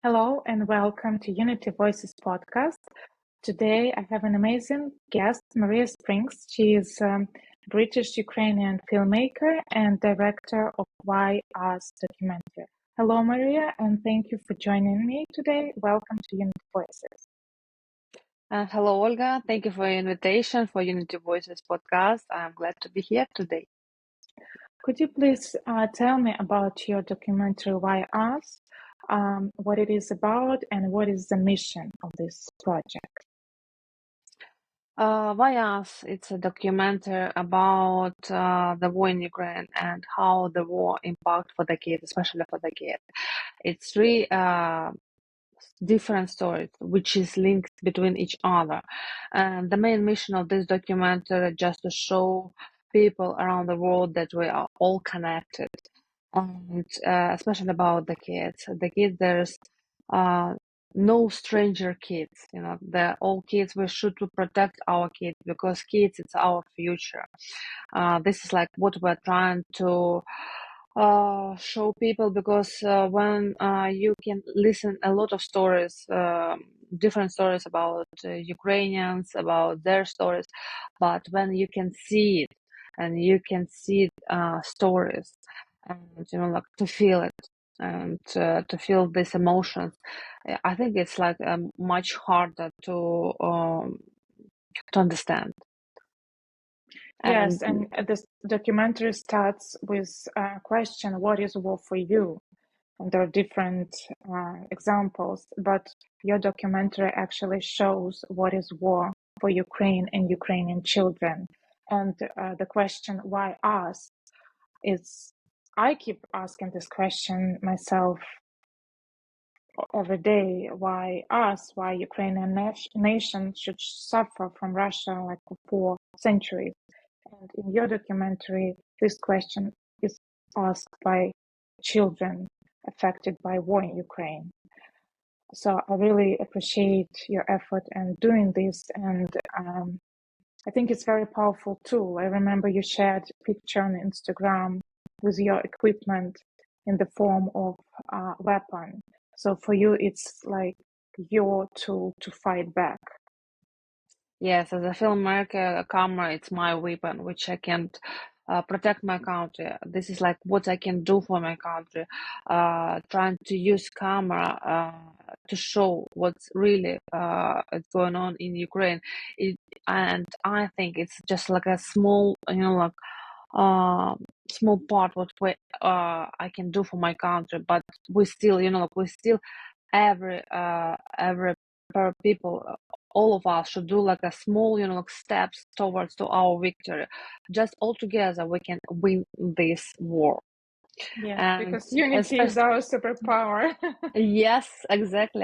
Hello and welcome to Unity Voices podcast. Today I have an amazing guest, Maria Springis. She is a British-Ukrainian filmmaker and director of Why Us documentary. Hello, Maria, and thank you for joining me today. Welcome to Unity Voices. Hello, Olga. Thank you for your invitation for Unity Voices podcast. I'm glad to be here today. Could you please tell me about your documentary Why Us, what it is about, and what is the mission of this project? Why Us? It's a documentary about the war in Ukraine and how the war impact for the kids, especially for the kids. It's three different stories which is linked between each other. And the main mission of this documentary is just to show people around the world that we are all connected. And especially about the kids. The kids, there's no stranger kids. They're all kids. We should protect our kids because kids, it's our future. This is like what we're trying to show people because when you can listen a lot of stories, different stories about Ukrainians, about their stories, but when you can see it and you can see stories and like to feel it and to feel these emotions, I think it's like much harder to understand. Yes, and this documentary starts with a question, what is war for you? And there are different examples, but your documentary actually shows what is war for Ukraine and Ukrainian children. And the question, why us, is, I keep asking this question myself every day, why us, why Ukrainian nation should suffer from Russia like for centuries. And in your documentary, this question is asked by children affected by war in Ukraine. So I really appreciate your effort and doing this. And I think it's very powerful tool. I remember you shared a picture on Instagram with your equipment in the form of a weapon. So for you, it's like your tool to fight back. Yes, as a filmmaker, a camera, it's my weapon, which I can protect my country. This is like what I can do for my country, trying to use camera to show what's really is going on in Ukraine. And I think it's just like a small, small part what I can do for my country, but we still, we still every people, all of us should do like a small, steps towards to our victory. Just all together we can win this war. Yes, And because unity is especially our superpower. yes, exactly.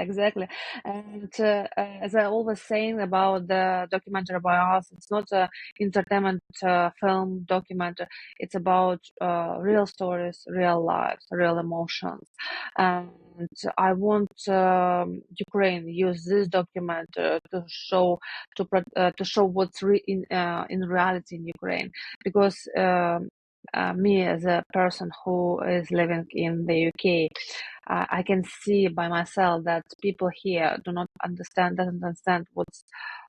And as I always saying about the documentary about us, it's not a entertainment film documentary. It's about real stories, real lives, real emotions. And I want Ukraine use this documentary to show to show what's in reality in Ukraine, because me as a person who is living in the UK, I can see by myself that people here doesn't understand what's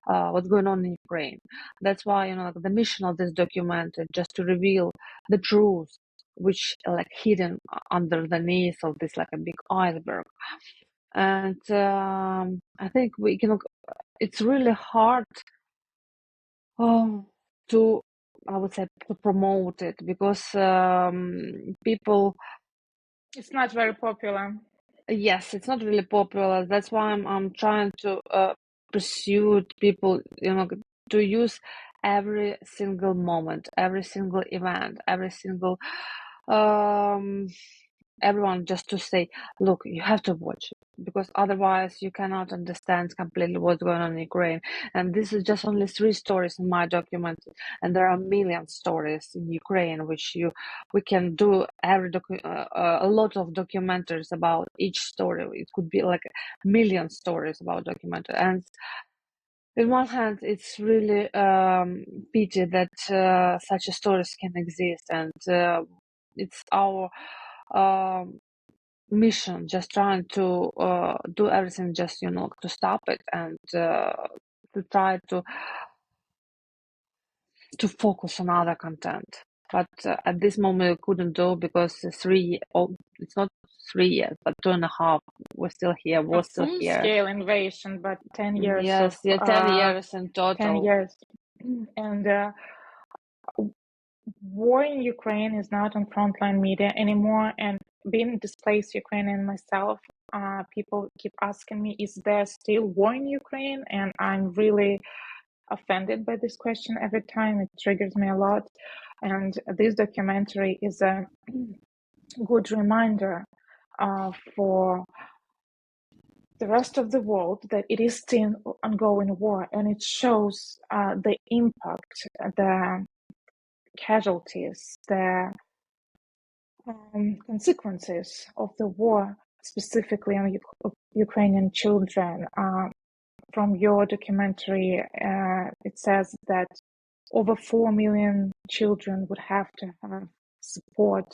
going on in Ukraine. That's why like, the mission of this document is just to reveal the truth, which like hidden underneath of this like a big iceberg. And I think we can. It's really hard to, I would say, to promote it because people. It's not very popular. Yes, it's not really popular. That's why I'm trying to pursue people, to use every single moment, every single event, every single um everyone just to say, look, you have to watch it because otherwise you cannot understand completely what's going on in Ukraine. And this is just only 3 stories in my document, and there are million stories in Ukraine which we can do a lot of documentaries about each story. It could be like a million stories about documentary. And in one hand, it's really pity that such stories can exist, and it's our um, mission, just trying to do everything just to stop it and to try to focus on other content. But at this moment we couldn't do because it's not 3 years but 2.5, we're still here, A we're still here. full-scale invasion, but 10 years of Yes, yeah, 10 years in 10 total. years. And war in Ukraine is not on frontline media anymore. And being displaced Ukrainian myself, people keep asking me, is there still war in Ukraine? And I'm really offended by this question every time. It triggers me a lot. And this documentary is a good reminder for the rest of the world that it is still ongoing war, and it shows the impact, the casualties, the consequences of the war, specifically on Ukrainian children. From your documentary, it says that over 4 million children would have to have support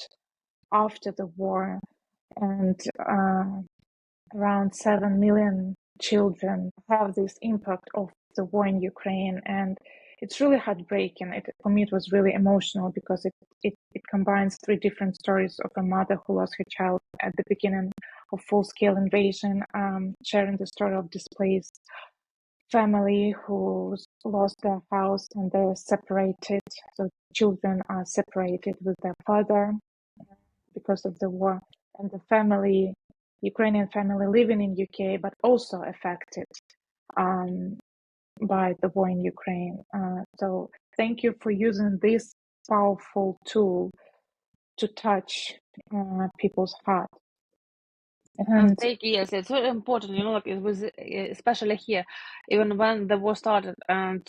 after the war, and around 7 million children have this impact of the war in Ukraine. And it's really heartbreaking. For me, it was really emotional because it combines 3 different stories of a mother who lost her child at the beginning of full-scale invasion, sharing the story of displaced family who lost their house and they're separated. So children are separated with their father because of the war, and the family, Ukrainian family living in UK, but also affected by the war in Ukraine. So thank you for using this powerful tool to touch people's heart. And Thank you. Yes, it's very important. Like it was, especially here, even when the war started, and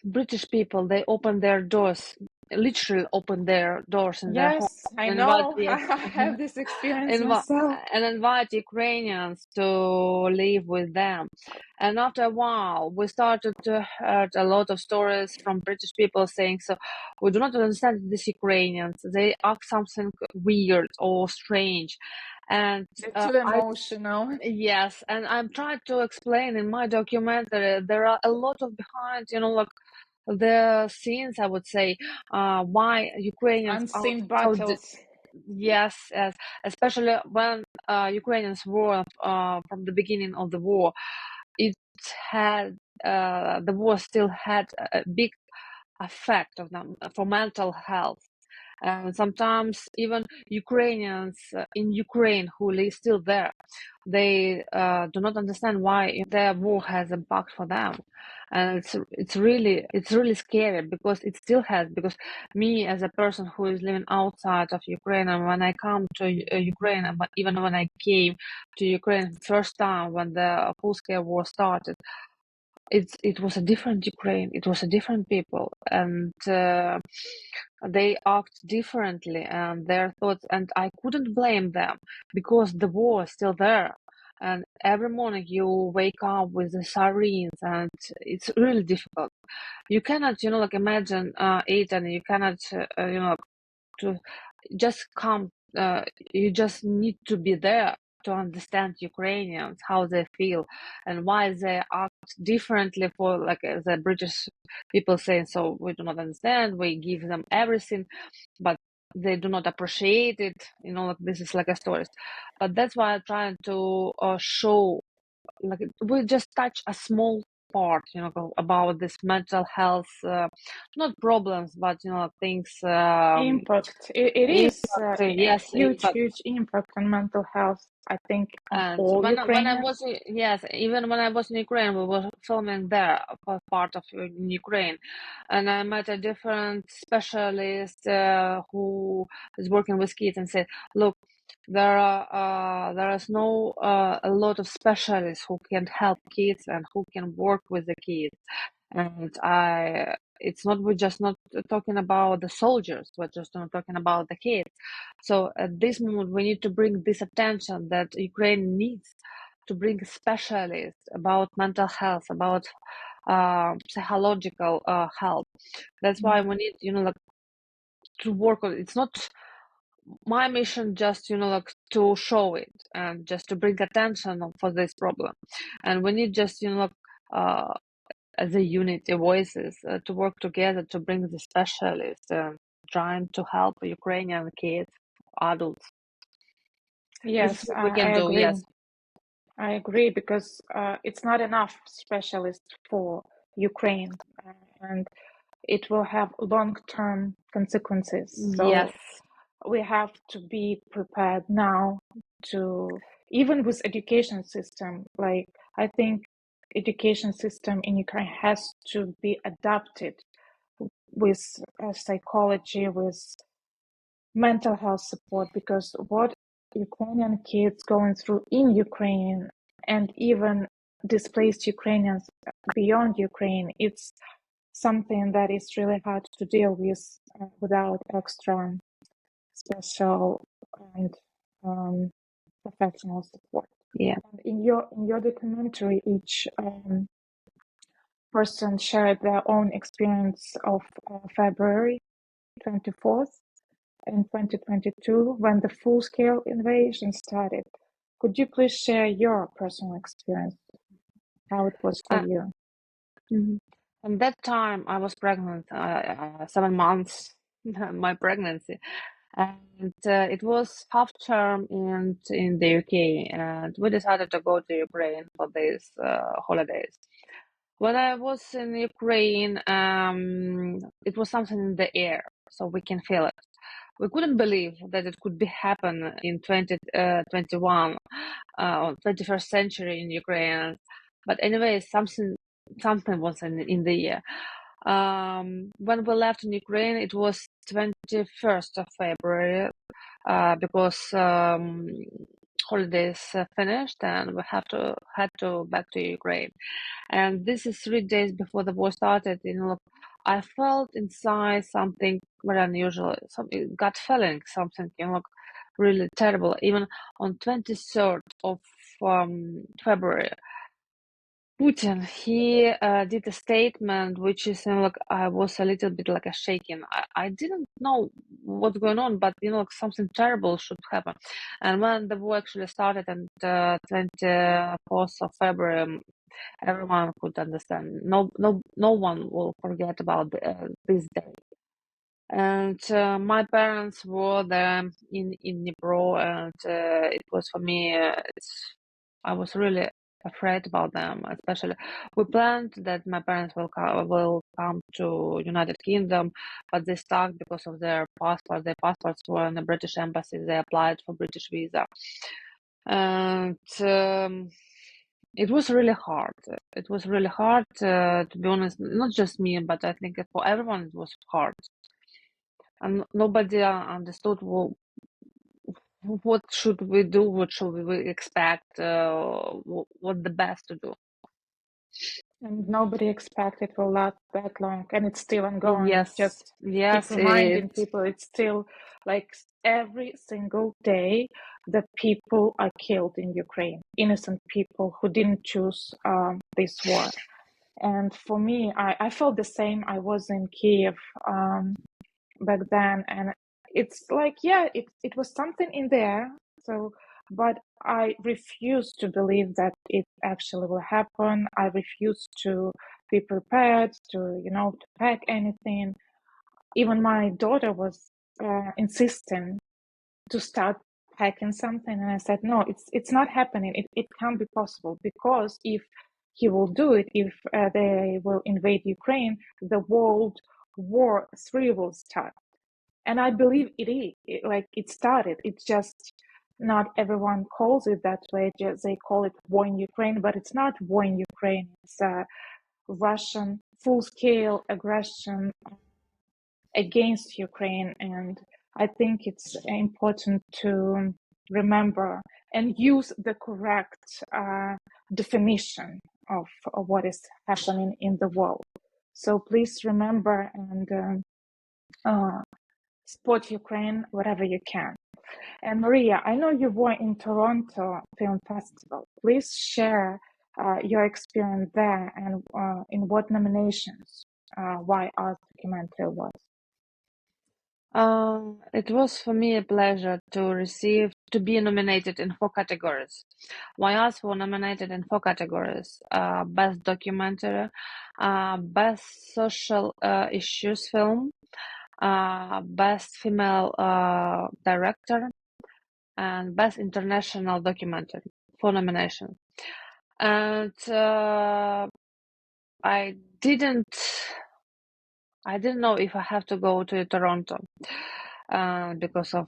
British people, they opened their doors, literally opened their doors in their home yes, I and invite, know, yes, I have this experience invi myself. and invite Ukrainians to live with them. And after a while, we started to hear a lot of stories from British people saying, so we do not understand these Ukrainians. They act something weird or strange. And They're too I emotional. Yes, and I'm trying to explain in my documentary, there are a lot of behind, like the scenes, I would say, why Ukrainians are Unseen so, battles. yes, yes, especially when Ukrainians were from the beginning of the war, it had, the war still had a big effect of them for mental health. And sometimes even Ukrainians in Ukraine who live still there, they do not understand why the war has impact for them, and it's really scary because it still has. Because me as a person who is living outside of Ukraine, and when I come to Ukraine, but even when I came to Ukraine first time when the full-scale war started, it was a different Ukraine. It was a different people, and they act differently and their thoughts. And I couldn't blame them because the war is still there. And every morning you wake up with the sirens, and it's really difficult. You cannot, like imagine it, and you cannot, to just come. You just need to be there to understand Ukrainians, how they feel, and why they act differently. For like the British people saying, so we do not understand. We give them everything, but they do not appreciate it. Like this is like a story. But that's why I'm trying to show, like we just touch a small part, about this mental health, not problems, but things. Impact. It is Impact, a yes, huge, impact. huge impact on mental health, I think, on And all when I was Ukrainians. yes, even when I was in Ukraine, we were filming there for part of in Ukraine, and I met a different specialist who is working with kids and said, "Look, there is no a lot of specialists who can help kids and who can work with the kids." And it's not, we're just not talking about the soldiers, we're just not talking about the kids. So at this moment, we need to bring this attention that Ukraine needs to bring specialists about mental health, about psychological health. That's why we need, like to work on. It's not my mission just, like to show it and just to bring attention for this problem. And we need just, as a unity voices to work together to bring the specialists trying to help Ukrainian kids, adults. This is Yes, what we I can do. agree. Yes. I agree because it's not enough specialists for Ukraine, and it will have long-term consequences. Yes. So we have to be prepared now to, even with education system, like I think education system in Ukraine has to be adapted with psychology, with mental health support, because what Ukrainian kids going through in Ukraine and even displaced Ukrainians beyond Ukraine, it's something that is really hard to deal with without extra special and professional support. Yeah. And in your documentary, each person shared their own experience of February 24th in 2022 when the full-scale invasion started. Could you please share your personal experience, how it was for Uh, you? mhm. At that time, I was pregnant, 7 months, my pregnancy, and it was half term in the UK, and we decided to go to Ukraine for these holidays. When I was in Ukraine, it was something in the air, so we can feel it. We couldn't believe that it could be happen in 2021 or 21st century in Ukraine. But anyway, something was in the air. When we left in Ukraine, it was 21st of February because holidays finished and we had to back to Ukraine. And this is 3 days before the war started. I felt inside something very unusual, some gut feeling, something really terrible. Even on 23rd of February, Putin, he did a statement which is I was a little bit like a shaking. I didn't know what's going on, but something terrible should happen. And when the war actually started on 24th of February, everyone could understand. No one will forget about this day. And my parents were there in Dnipro, and it was for me. I was really afraid about them, especially. We planned that my parents will come to United Kingdom, but they stuck because of their passport. Their passports were in the British embassy. They applied for British visa, and it was really hard. It was really hard, to be honest. Not just me, but I think for everyone it was hard, and nobody understood what should we do, what should we expect, what the best to do. And nobody expected it will last that long, and it's still ongoing. Yes, Just keep yes, reminding people it's still like every single day that people are killed in Ukraine, innocent people who didn't choose this war. And for me, I felt the same. I was in Kiev back then, and it's like, yeah, it was something in there. So, but I refuse to believe that it actually will happen. I refuse to be prepared to pack anything. Even my daughter was insisting to start packing something, and I said, no, it's not happening. It can't be possible, because if he will do it, if they will invade Ukraine, the World War III will start. And I believe it is. It started. It's just not everyone calls it that way. Just they call it war in Ukraine, but it's not war in Ukraine. It's a Russian full-scale aggression against Ukraine, and I think it's important to remember and use the correct definition of what is happening in the world. So please remember and support Ukraine wherever you can. And Maria, I know you were in Toronto Film Festival. Please share your experience there and in what nominations Why Art documentary was. It was for me a pleasure to be nominated in 4 categories. YAS were nominated in 4 categories: Best Documentary, Best Social Issues Film, Best Female Director, and Best International Documentary. 4 nominations. And I didn't know if I have to go to Toronto because of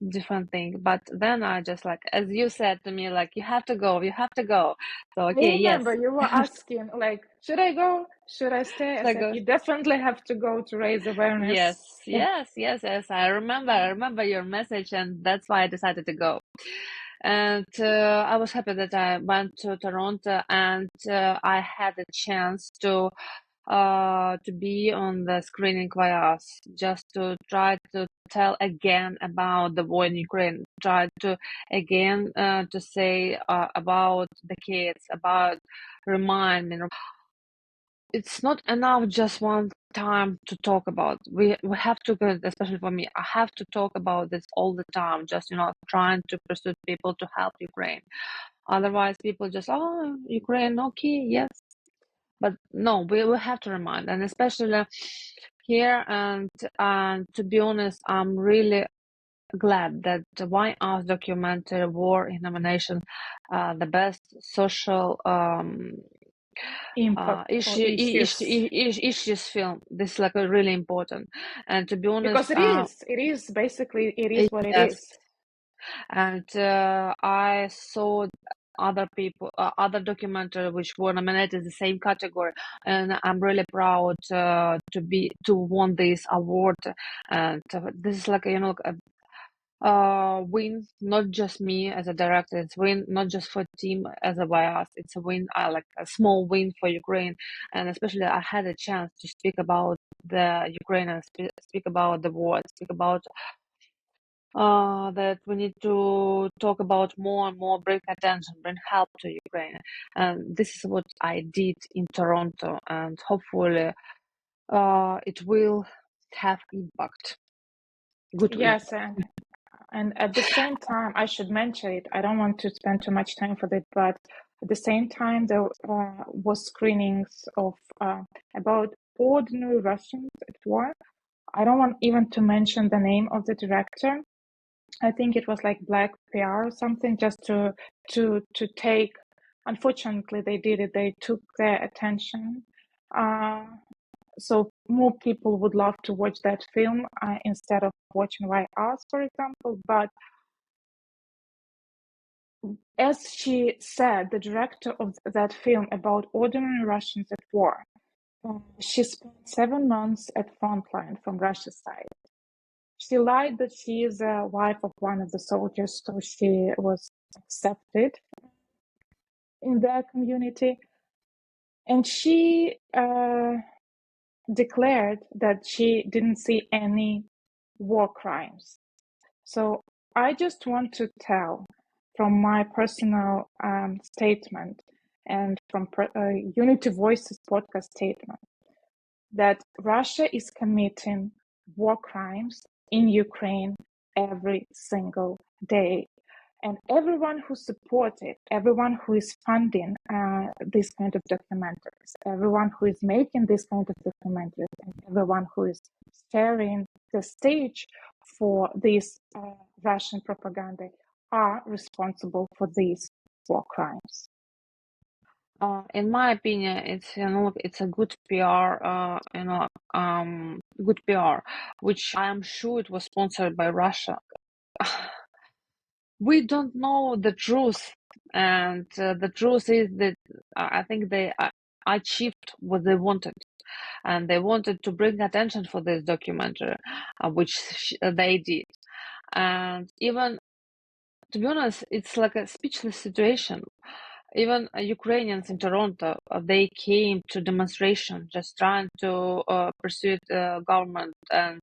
different things. But then I just like, as you said to me, like, you have to go. So, I okay, yes. remember you were asking, like, should I go? Should I stay? I So I said, go, you definitely have to go to raise awareness. yes. I remember your message, and that's why I decided to go. And I was happy that I went to Toronto, and I had a chance to be on the screening via us, just to try to tell again about the war in Ukraine, try to again to say about the kids, about remind me. It's not enough just one time to talk about. We have to, especially for me, I have to talk about this all the time, just trying to pursue people to help Ukraine. Otherwise people just, oh, Ukraine, okay, yes. But no, we will have to remind, and especially here. And to be honest, I'm really glad that the Why Us documentary were in nomination, the best social Impact or issues. issues film. This is like a really important. And to be honest, Because it is basically, it is what it yes. is. And I saw other documentary which were nominated in the same category, and I'm really proud to won this award. And this is like a win, not just me as a director. It's win not just for team as a bias. It's a win, like a small win for Ukraine, and especially I had a chance to speak about the Ukrainians, speak about the war, speak about that we need to talk about more and more, bring attention, bring help to Ukraine. And this is what I did in Toronto, and hopefully it will have impact, good Yes, impact. and at the same time, I should mention it. I don't want to spend too much time for that, but at the same time, there was screenings of about ordinary Russians at war. I don't want even to mention the name of the director. I think it was like Black PR or something, just to take. Unfortunately, they did it. They took their attention. So more people would love to watch that film instead of watching Why Us, for example. But as she said, the director of that film about ordinary Russians at war, she spent 7 months at frontline from Russia's side. She lied that she is a wife of one of the soldiers, so she was accepted in their community. And she declared that she didn't see any war crimes. So I just want to tell from my personal statement and from Unity Voices podcast statement that Russia is committing war crimes in Ukraine every single day. And everyone who supports it, everyone who is funding this kind of documentaries, everyone who is making this kind of documentaries, and everyone who is sharing the stage for this Russian propaganda are responsible for these war crimes. In my opinion, it's a good PR, good PR, which I am sure it was sponsored by Russia. We don't know the truth, and the truth is that I think they achieved what they wanted, and they wanted to bring attention for this documentary, which they did. And even, to be honest, it's like a speechless situation. Even Ukrainians in Toronto, they came to demonstration, just trying to pursue the government. And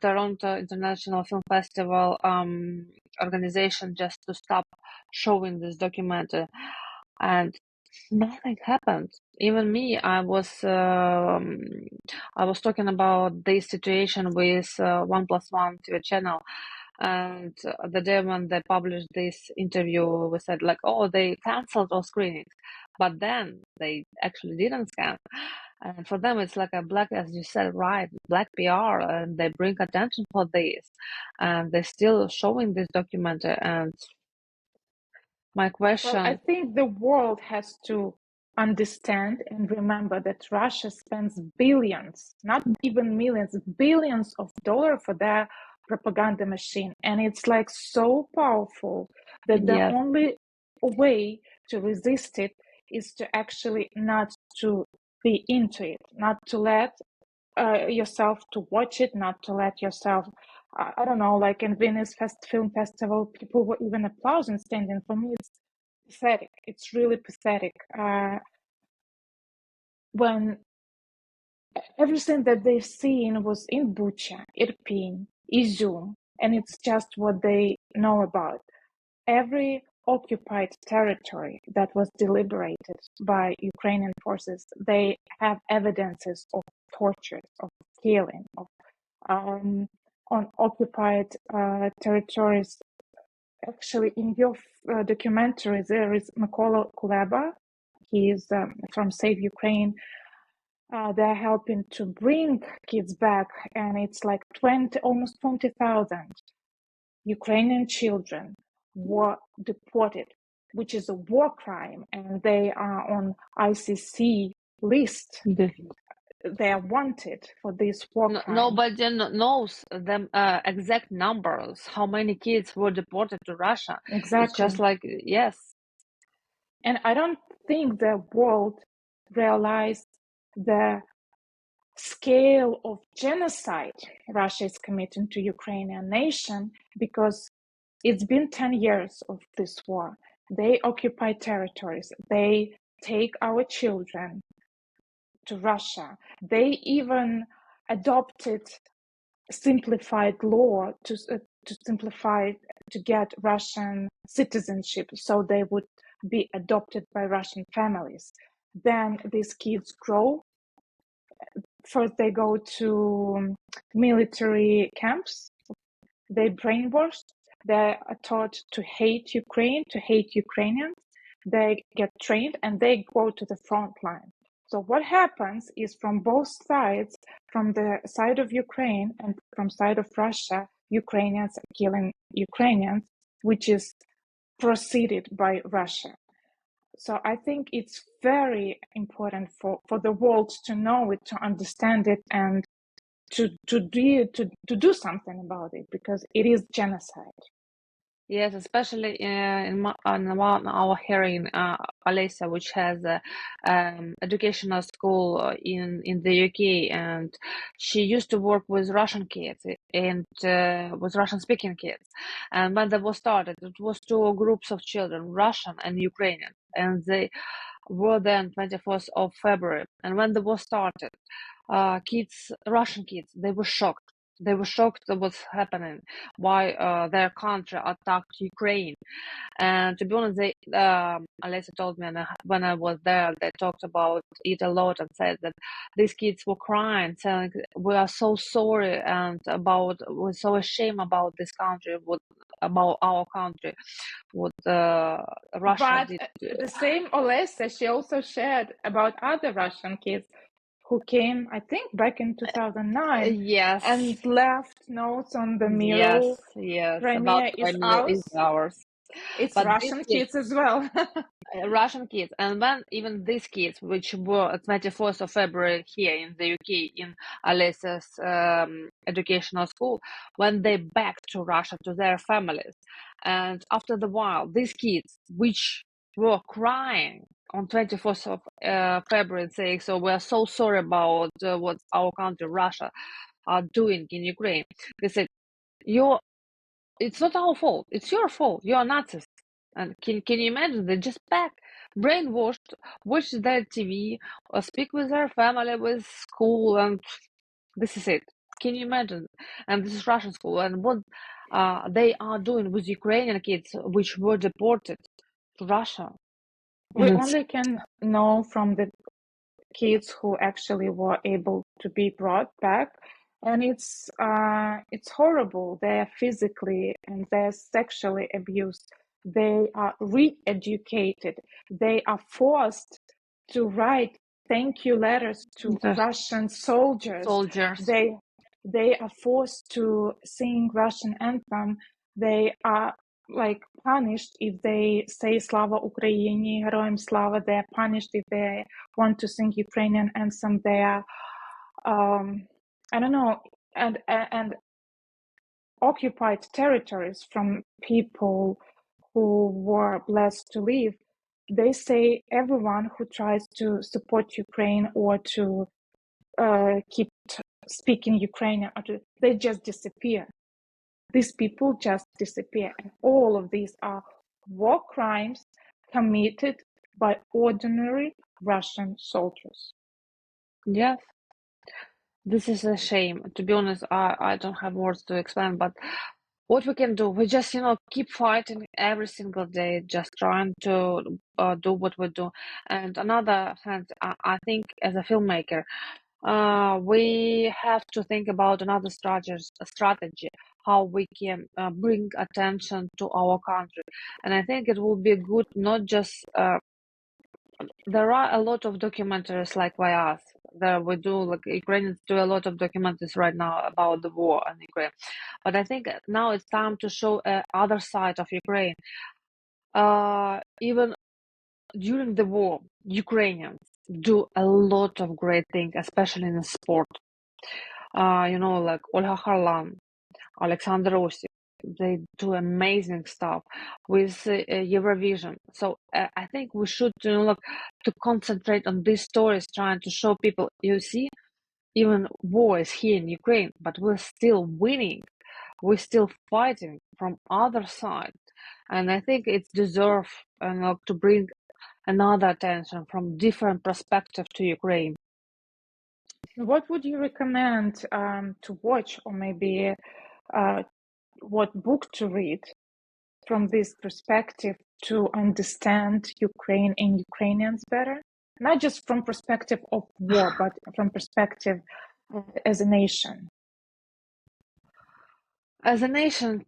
Toronto International Film Festival organization just to stop showing this documentary. And Nothing happened. Even me, I was talking about this situation with 1+1 TV channel, and the day when they published this interview, we said like, oh, they canceled all screenings, but then they actually didn't scan. And for them, it's like a black, as you said, right, black PR, and they bring attention for this, and they're still showing this documentary. And my Well, I question, think the world has to understand and remember that Russia spends billions, not even millions, billions of dollars for their propaganda machine. And it's like so powerful that the yes, only way to resist it is to actually not to be into it, not to let yourself to watch it, not to let yourself, I don't know, like in Venice Film Festival, people were even applauding standing. For me, it's pathetic. It's really pathetic. When everything that they've seen was in Bucha, Irpin, Izum, and it's just what they know about. Every occupied territory that was deliberated by Ukrainian forces, they have evidences of torture, of killing, of on occupied territories. Actually, in your documentary, there is Mykola Kuleba. He is from Save Ukraine. They're helping to bring kids back, and it's like almost 20,000 Ukrainian children were deported, which is a war crime, and they are on ICC list. the, They are wanted for this war crime. nobody knows the exact numbers, how many kids were deported to Russia. It's Exactly. just like, yes, And I don't think the world realized the scale of genocide Russia is committing to Ukrainian nation, because it's been 10 years of this war. They occupy territories. They take our children to Russia. They even adopted simplified law to simplify to get Russian citizenship, so they would be adopted by Russian families. Then these kids grow. First, they go to military camps. They brainwashed. They are taught to hate Ukraine, to hate Ukrainians. They get trained and they go to the front line. So what happens is, from both sides, from the side of Ukraine and from side of Russia, Ukrainians are killing Ukrainians, which is preceded by Russia. So I think it's very important for the world to know it, to understand it, and to do something about it, because it is genocide. yes, especially on one our hearing, Alessia, which has a educational school in the UK, and she used to work with Russian kids and with Russian speaking kids. And when that was started, it was two groups of children, Russian and Ukrainian, and they were then 24th of February. And when the war started, Russian kids, they were shocked. They were shocked at what's happening, why their country attacked Ukraine. And to be honest, Alessia told me, and when I was there, they talked about it a lot and said that these kids were crying, saying, "We are so sorry and we're so ashamed about this country, about our country, what Russia But did." the same Olesa, she also shared about other Russian kids who came, I think, back in 2009 Yes, and left notes on the yes, mirror. yes. About Crimea is Crimea is ours. ours, It's but these Russian kids, kids as well. Russian kids, and when even these kids, which were 24th of February here in the UK in Alessia's educational school, when they back to Russia to their families, and after the while, these kids, which were crying on 24th of February, saying, "So we are so sorry about what our country, Russia, are doing in Ukraine," they said, "You it's not our fault. It's your fault. You are Nazis." And can you imagine? They just back, brainwashed, watch their TV, or speak with their family, with school, and this is it. Can you imagine? And this is Russian school, and what they are doing with Ukrainian kids, which were deported to Russia. We And only can know from the kids who actually were able to be brought back, and it's horrible. They are physically and they're sexually abused. They are re-educated. They are forced to write thank you letters to the Russian soldiers. soldiers. They are forced to sing Russian anthem. They are like punished if they say Slava Ukraini, Героям Slava. They are punished if they want to sing Ukrainian anthem. They are, I don't know, and occupied territories from people who were blessed to live. They say everyone who tries to support Ukraine or to keep speaking Ukrainian, they just disappear. These people just disappear. And all of these are war crimes committed by ordinary Russian soldiers. Yes, this is a shame. To be honest, I don't have words to explain, but what we can do, we just, keep fighting every single day, just trying to do what we do. And another hand, I think as a filmmaker, we have to think about another strategy, how we can bring attention to our country. And I think it will be good not just there are a lot of documentaries like by us. There we do like Ukrainians do a lot of documentaries right now about the war in Ukraine. But I think now it's time to show other side of Ukraine. Even during the war, Ukrainians do a lot of great things, especially in sport. Like Olha Harlan, Alexander Osip, they do amazing stuff with Eurovision. So I think we should look to concentrate on these stories, trying to show people, you see, even war is here in Ukraine, but we're still winning. We're still fighting from other side. And I think it's deserve to bring another attention from different perspective to Ukraine. What would you recommend to watch, or maybe what book to read from this perspective to understand Ukraine and Ukrainians better? Not just from perspective of war, but from perspective as a nation. As a nation,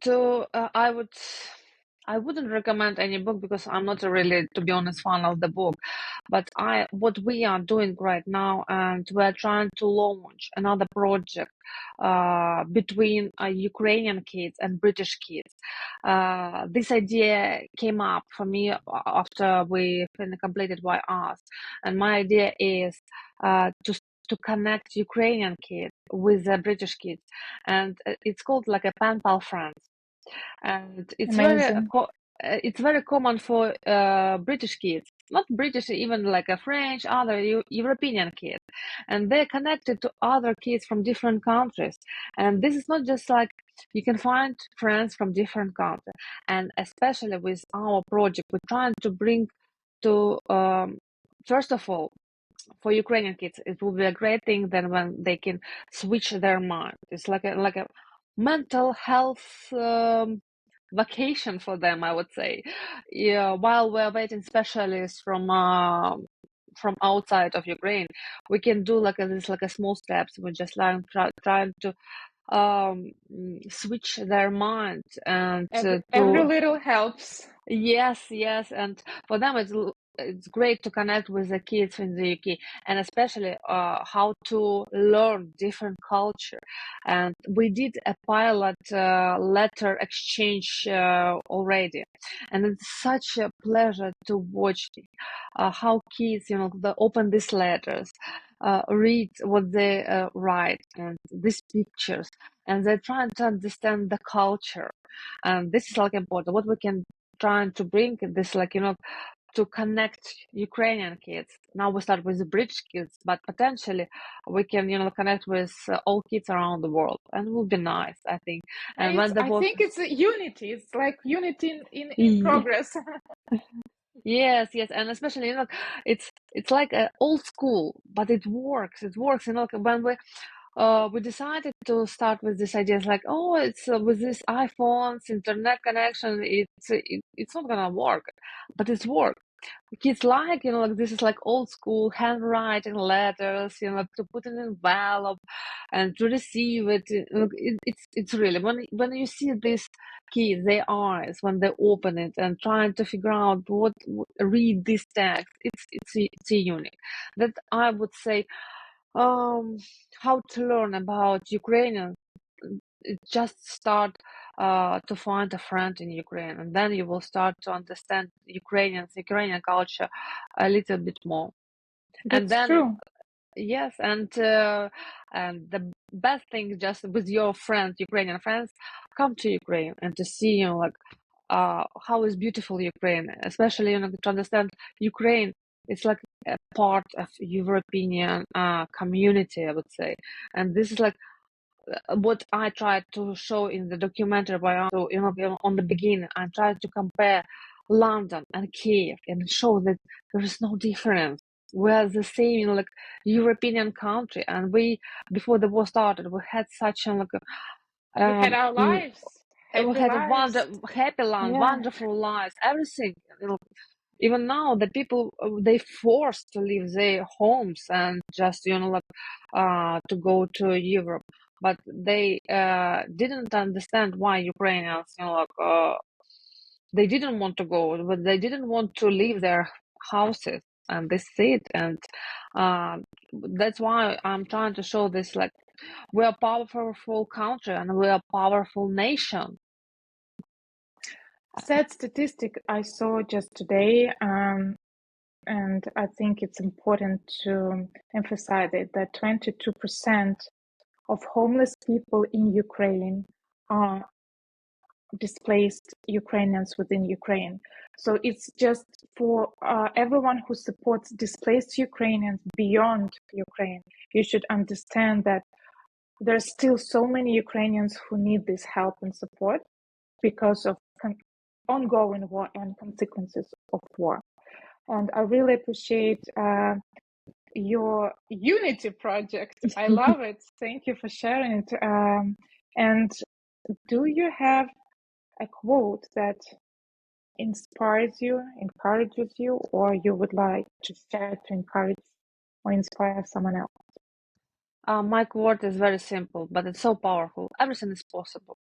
I wouldn't recommend any book because I'm not a really, to be honest, fan of the book. But what we are doing right now, and we're trying to launch another project between Ukrainian kids and British kids. This idea came up for me after we completed Why Us, and my idea is to connect Ukrainian kids with the British kids, and it's called like a pen pal friends, and Amazing. it's very common for British kids, not British, even like a French, other European kids, and they're connected to other kids from different countries. And this is not just like you can find friends from different countries, and especially with our project, we're trying to bring to first of all, for Ukrainian kids, it will be a great thing then when they can switch their mind. It's like a mental health vacation for them, I would say. Yeah, while we're waiting specialists from outside of Ukraine, we can do like a small steps. We're just trying to switch their mind and Every to little helps. yes, and for them it's great to connect with the kids in the UK, and especially how to learn different culture. And we did a pilot letter exchange already, and it's such a pleasure to watch how kids, they open these letters, read what they write, and these pictures, and they're trying to understand the culture. And this is like important. What we can trying to bring this, to connect Ukrainian kids. Now we start with the British kids, but potentially we can, connect with all kids around the world, and it will be nice, I think. And when the I book, think it's a unity. It's like unity in progress. yes, and especially it's like old school, but it works. It works. When we decided to start with this idea. It's like, oh, it's with these iPhones, internet connection, it's not gonna work, but it's work. kids like, like this is like old school handwriting letters, to put in an envelope and to receive it. It's really when you see these kids, their eyes when they open it and trying to figure out read this text, it's unique. That I would say, how to learn about Ukrainian. Just start to find a friend in Ukraine, and then you will start to understand Ukrainian culture a little bit more. And That's then, true. yes, and the best thing, just with your friends, Ukrainian friends, come to Ukraine and to see, like how is beautiful Ukraine, especially to understand Ukraine. It's like a part of European community, I would say, and this is like what I tried to show in the documentary. On the beginning, I tried to compare London and Kiev and show that there is no difference. We are the same, like European country, and we before the war started, we had such a We had um, our l- lives, we happy had a lives. happy land, Yeah. wonderful lives, everything. Even now, the people they forced to leave their homes and just to go to Europe, but they didn't understand why Ukrainians they didn't want to go, but they didn't want to leave their houses, and this is it. And uh, that's why I'm trying to show this, like, we're a powerful country and we're a powerful nation. Sad statistic I saw just today, and I think it's important to emphasize it, that 22% of homeless people in Ukraine are displaced Ukrainians within Ukraine. So it's just for everyone who supports displaced Ukrainians beyond Ukraine. You should understand that there's still so many Ukrainians who need this help and support because of ongoing war and consequences of war. And I really appreciate your Unity project. I love it. Thank you for sharing it. And do you have a quote that inspires you, encourages you, or you would like to share to encourage or inspire someone else? My quote is very simple, but it's so powerful. Everything is possible.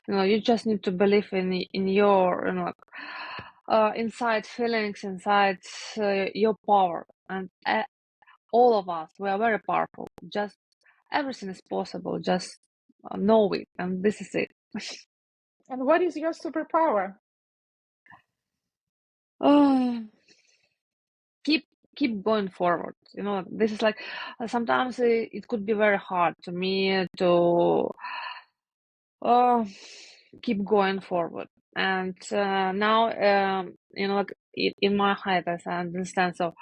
You just need to believe in your inside feelings, inside your power, and all of us, we are very powerful. Just everything is possible. Just know it, and this is it. And what is your superpower? Keep going forward. This is like sometimes it could be very hard to me to keep going forward. And now, like in my head, as I understand, so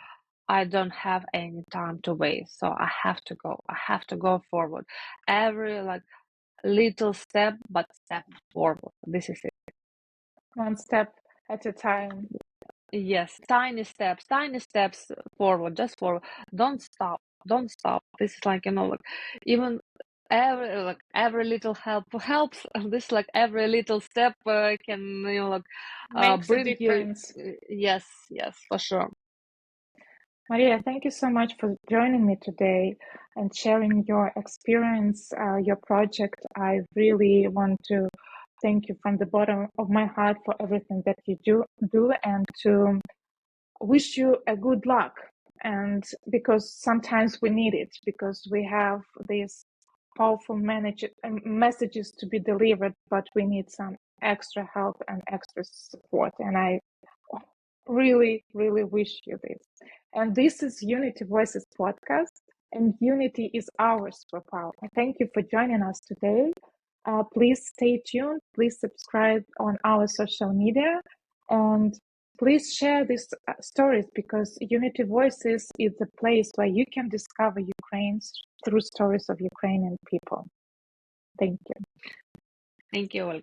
I don't have any time to waste. So I have to go. I have to go forward. Every little step, but step forward. This is it. One step at a time. Yes, tiny steps forward, just forward. Don't stop. Don't stop. This is like, even every little help helps. This every little step can Makes a bring you. difference. Yes, yes, for sure. Maria, thank you so much for joining me today and sharing your experience, your project. I really want to thank you from the bottom of my heart for everything that you do and to wish you a good luck. And because sometimes we need it, because we have these powerful messages to be delivered, but we need some extra help and extra support. And I really, really wish you this. And this is Unity Voices podcast, and unity is our superpower. Thank you for joining us today. Please stay tuned. Please subscribe on our social media, and please share these stories, because Unity Voices is the place where you can discover Ukraine through stories of Ukrainian people. Thank you. Thank you, Olga.